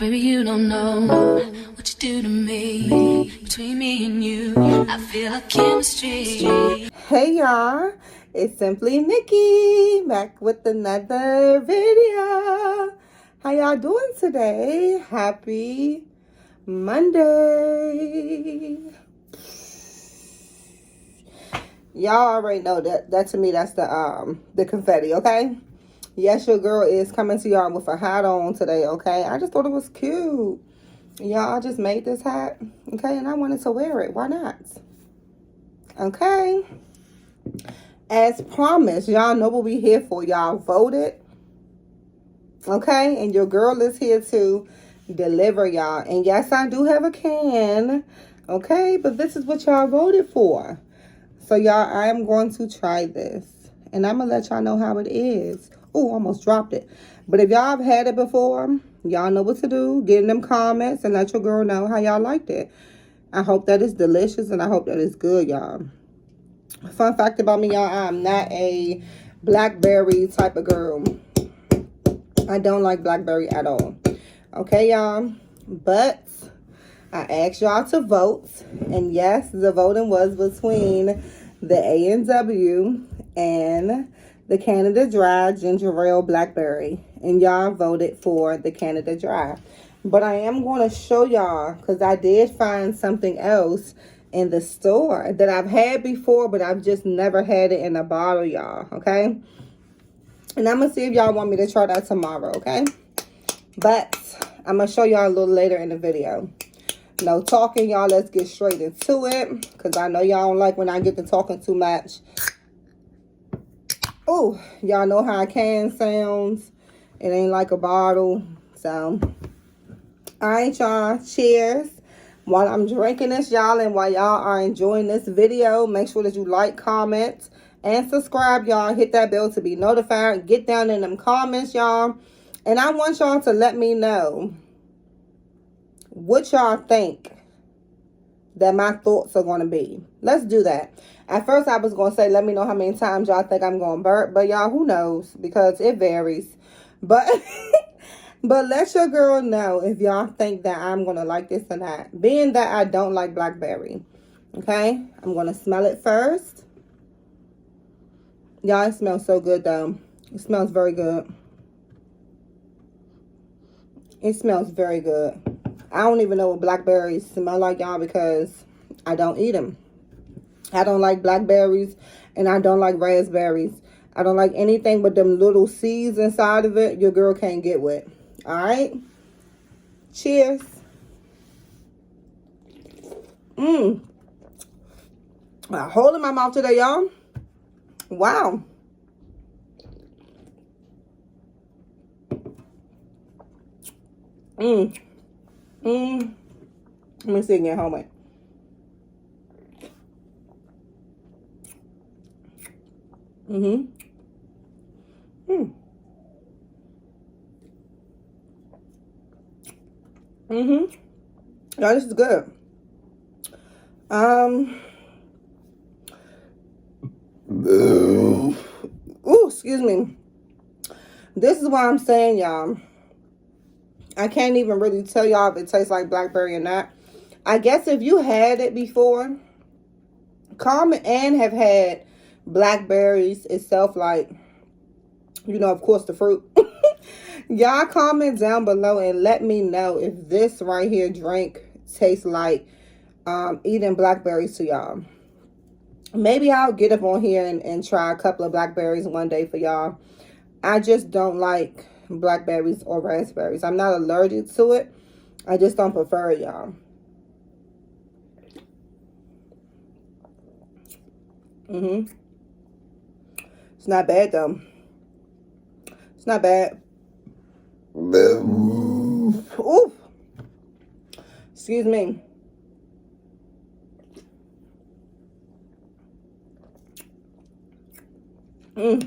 Baby, you don't know what you do to me. Between me and you, I feel like chemistry. Hey y'all, it's Simply Nikki back with another video. How y'all doing today? Happy Monday. Y'all already know that to me that's the confetti, okay? Yes, your girl is coming to y'all with a hat on today, okay? I just thought it was cute. Y'all, I just made this hat, okay? And I wanted to wear it. Why not? Okay? As promised, y'all know what we here for. Y'all voted, okay? And your girl is here to deliver, y'all. And yes, I do have a can, okay? But this is what y'all voted for. So, y'all, I am going to try this. And I'm going to let y'all know how it is. Oh, almost dropped it. But if y'all have had it before, y'all know what to do. Get in them comments and let your girl know how y'all liked it. I hope that it's delicious and I hope that it's good, y'all. Fun fact about me, y'all, I'm not a BlackBerry type of girl. I don't like BlackBerry at all. Okay, y'all? But I asked y'all to vote. And yes, the voting was between the A&W and the Canada Dry Ginger Ale Blackberry. And y'all voted for the Canada Dry. But I am going to show y'all, because I did find something else in the store that I've had before, but I've just never had it in a bottle, y'all, okay? And I'm going to see if y'all want me to try that tomorrow, okay? But I'm going to show y'all a little later in the video. No talking, y'all. Let's get straight into it, because I know y'all don't like when I get to talking too much. Oh, y'all know how a can sounds. It ain't like a bottle. So, all right, y'all. Cheers. While I'm drinking this, y'all, and while y'all are enjoying this video, make sure that you like, comment, and subscribe, y'all. Hit that bell to be notified. Get down in them comments, y'all. And I want y'all to let me know what y'all think that my thoughts are going to be. Let's do that. At first, I was going to say, let me know how many times y'all think I'm going to burp. But y'all, who knows? Because it varies. But but let your girl know if y'all think that I'm going to like this or not. Being that I don't like BlackBerry. Okay? I'm going to smell it first. Y'all, it smells so good, though. It smells very good. It smells very good. I don't even know what blackberries smell like, y'all, because I don't eat them. I don't like blackberries, and I don't like raspberries. I don't like anything but them little seeds inside of it. Your girl can't get with. All right? Cheers. I hold in my mouth today, y'all. Wow. Let me see again. Hold on. Y'all, this is good. Ooh, excuse me. This is why I'm saying, y'all, I can't even really tell y'all if it tastes like blackberry or not. I guess if you had it before, comment and have had blackberries itself, like, you know, of course, the fruit. Y'all comment down below and let me know if this right here drink tastes like eating blackberries to y'all. Maybe I'll get up on here and try a couple of blackberries one day for y'all. I just don't like blackberries or raspberries. I'm not allergic to it. I just don't prefer it, y'all. It's not bad, though. It's not bad. Ooh. Excuse me. Woo.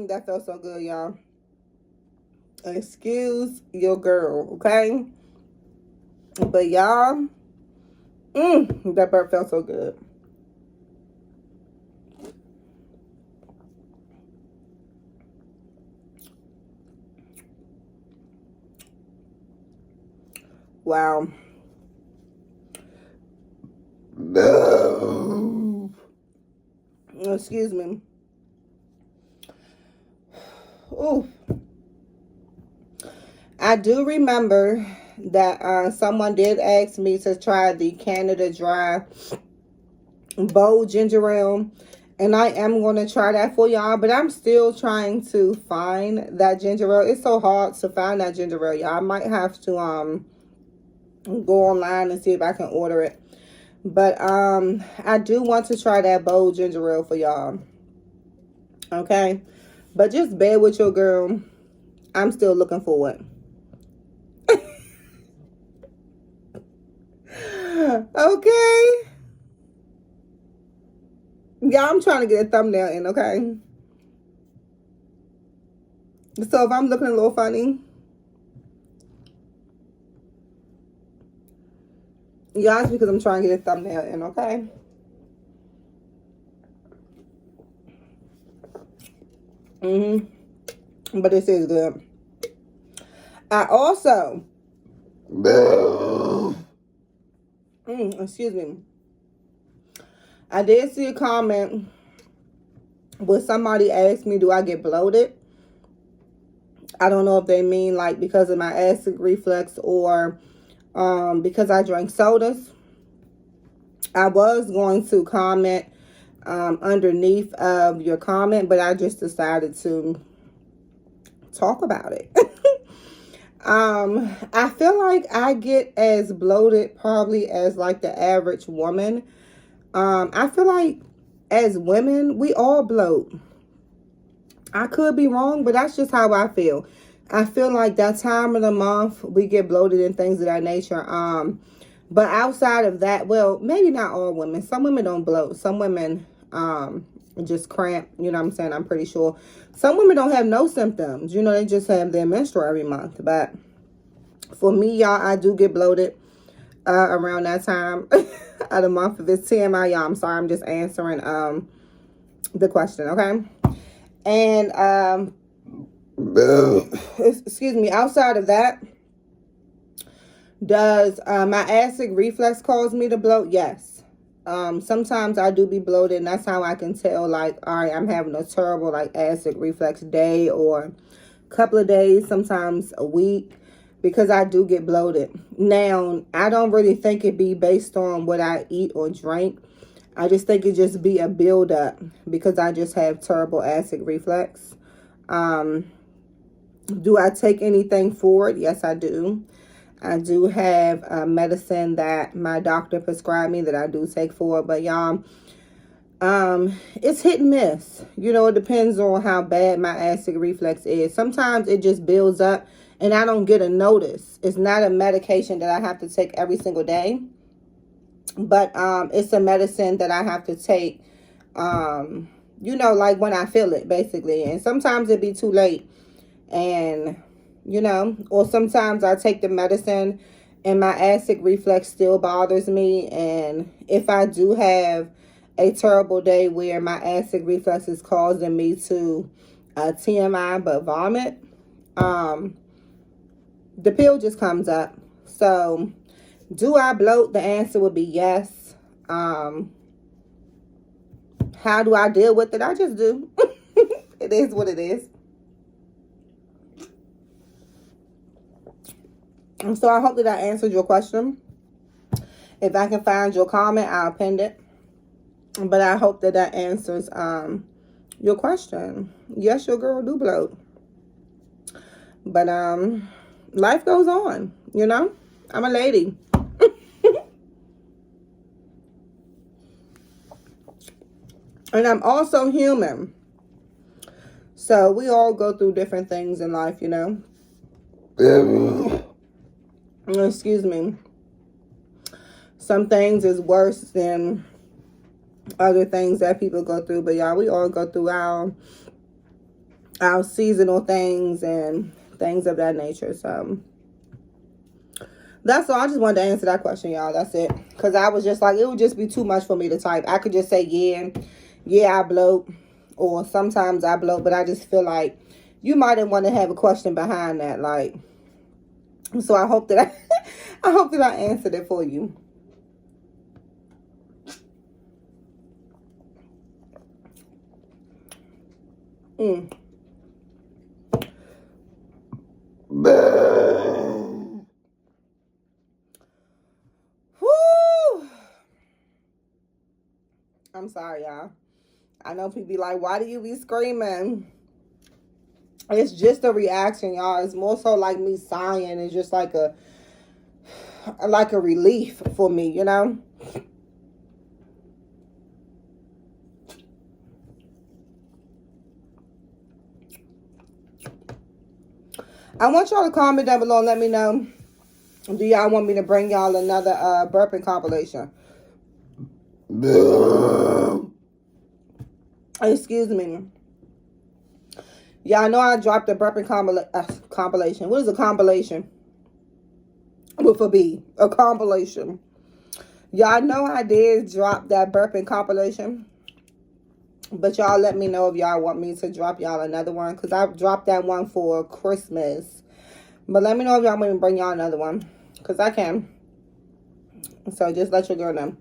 That felt so good, y'all. Excuse your girl, okay? But y'all, That burp felt so good. Wow. Excuse me. Ooh. I do remember that someone did ask me to try the Canada Dry bold ginger ale, and I am going to try that for y'all, but I'm still trying to find that ginger ale. It's so hard to find that ginger ale, y'all. I might have to go online and see if I can order it, but I do want to try that bold ginger ale for y'all. Okay, but just bear with your girl. I'm still looking for it. Okay. Yeah, I'm trying to get a thumbnail in, okay? So if I'm looking a little funny, y'all, it's because I'm trying to get a thumbnail in, okay? But this is good. I also, excuse me, I did see a comment where somebody asked me, do I get bloated? I don't know if they mean like because of my acid reflux or because I drank sodas. I was going to comment underneath of your comment, but I just decided to talk about it. I feel like I get as bloated probably as like the average woman. I feel like as women, we all bloat. I could be wrong, but that's just how I feel. I feel like that time of the month, we get bloated and things of that nature. But outside of that, well, maybe not all women. Some women don't bloat. Some women just cramp. You know what I'm saying? I'm pretty sure. Some women don't have no symptoms. You know, they just have their menstrual every month. But for me, y'all, I do get bloated around that time of the month. If it's TMI, y'all, I'm sorry. I'm just answering the question, okay? And excuse me, outside of that, does my acid reflux cause me to bloat? Yes. Sometimes I do be bloated, and that's how I can tell, like, all right, I'm having a terrible, like, acid reflux day or a couple of days, sometimes a week, because I do get bloated. Now, I don't really think it be based on what I eat or drink. I just think it just be a buildup because I just have terrible acid reflux. Do I take anything for it? Yes, I do. I do have medicine that my doctor prescribed me that I do take for it. But y'all, it's hit and miss. You know, it depends on how bad my acid reflux is. Sometimes it just builds up and I don't get a notice. It's not a medication that I have to take every single day. But it's a medicine that I have to take, you know, like when I feel it, basically. And sometimes it be too late. And, you know, or sometimes I take the medicine and my acid reflux still bothers me. And if I do have a terrible day where my acid reflux is causing me to TMI but vomit, the pill just comes up. So, do I bloat? The answer would be yes. How do I deal with it? I just do. It is what it is. And so I hope that I answered your question. If I can find your comment, I'll append it. But I hope that that answers your question. Yes, your girl do bloat. But life goes on, you know? I'm a lady. And I'm also human. So we all go through different things in life, you know? Excuse me. Some things is worse than other things that people go through. But y'all, we all go through our seasonal things and things of that nature. So That's all. I just wanted to answer that question, y'all. That's it. Because I was just like, it would just be too much for me to type. I could just say, yeah, I bloat. Or sometimes I bloat. But I just feel like you might want to have a question behind that. Like, so I hope that I hope that I answered it for you. Whew. I'm sorry, y'all. I know people be like, why do you be screaming? It's just a reaction, y'all. It's more so like me sighing. It's just like a relief for me, you know? I want y'all to comment down below and let me know. Do y'all want me to bring y'all another burping compilation? Excuse me. Y'all know I dropped a burping compilation. What is a compilation? With a B. A compilation. Y'all know I did drop that burping compilation. But y'all let me know if y'all want me to drop y'all another one. Because I dropped that one for Christmas. But let me know if y'all want me to bring y'all another one. Because I can. So just let your girl know.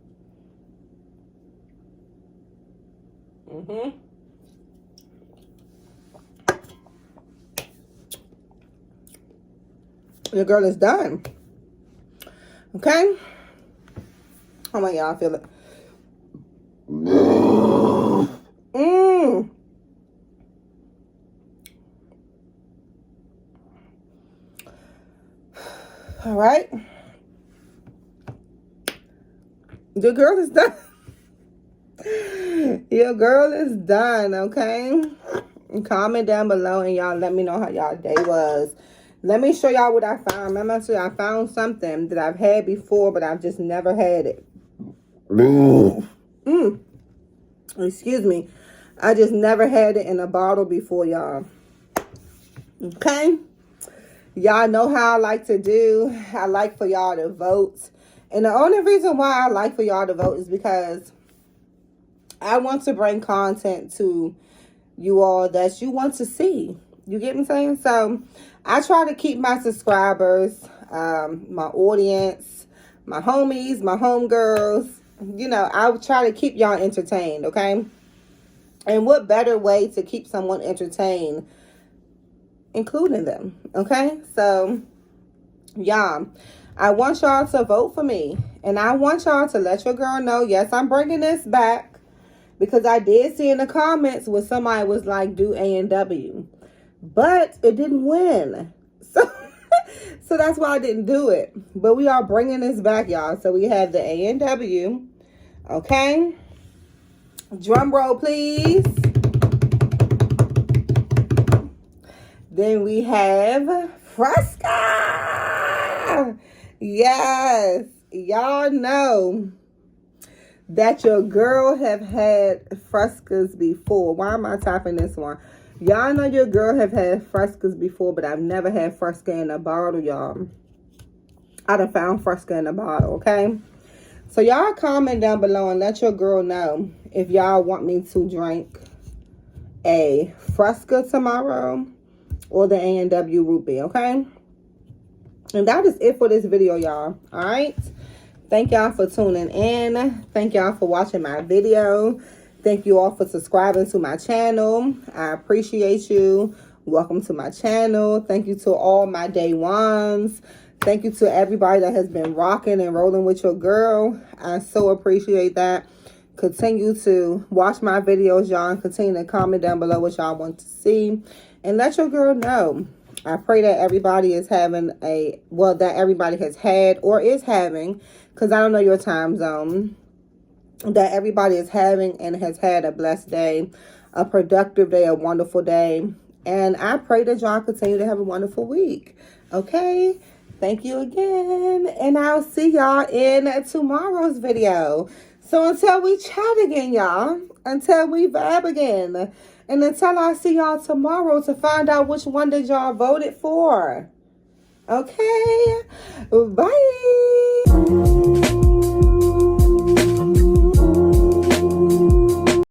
Your girl is done. Okay? Oh my God, I feel it. All right. Your girl is done. Your girl is done, okay? Comment down below and y'all let me know how y'all day was. Let me show y'all what I found. Remember I said I found something that I've had before, but I've just never had it. Excuse me. I just never had it in a bottle before, y'all. Okay? Y'all know how I like to do. I like for y'all to vote. And the only reason why I like for y'all to vote is because I want to bring content to you all that you want to see. You get me saying? So I try to keep my subscribers, my audience, my homies, my homegirls. You know, I try to keep y'all entertained, okay? And what better way to keep someone entertained, including them, okay? So, y'all, I want y'all to vote for me. And I want y'all to let your girl know, yes, I'm bringing this back. Because I did see in the comments where somebody was like, do A&W. But it didn't win. So that's why I didn't do it. But we are bringing this back, y'all. So we have the A&W. Okay. Drum roll, please. Then we have Fresca. Yes. Y'all know that your girl have had Frescas before. Why am I typing this one? Y'all know your girl have had Frescas before, but I've never had Fresca in a bottle, y'all. I done found Fresca in a bottle, okay? So y'all comment down below and let your girl know if y'all want me to drink a Fresca tomorrow or the A&W Root Beer, okay? And that is it for this video, y'all. All right? Thank y'all for tuning in. Thank y'all for watching my video. Thank you all for subscribing to my channel. I appreciate you. Welcome to my channel. Thank you to all my day ones. Thank you to everybody that has been rocking and rolling with your girl. I so appreciate that. Continue to watch my videos, y'all. And continue to comment down below what y'all want to see. And let your girl know. I pray that everybody is having that everybody has had or is having, because I don't know your time zone, that everybody is having and has had a blessed day, a productive day, a wonderful day. And I pray that y'all continue to have a wonderful week. Okay? Thank you again. And I'll see y'all in tomorrow's video. So until we chat again, y'all, until we vibe again, and until I see y'all tomorrow to find out which one that y'all voted for. Okay, bye.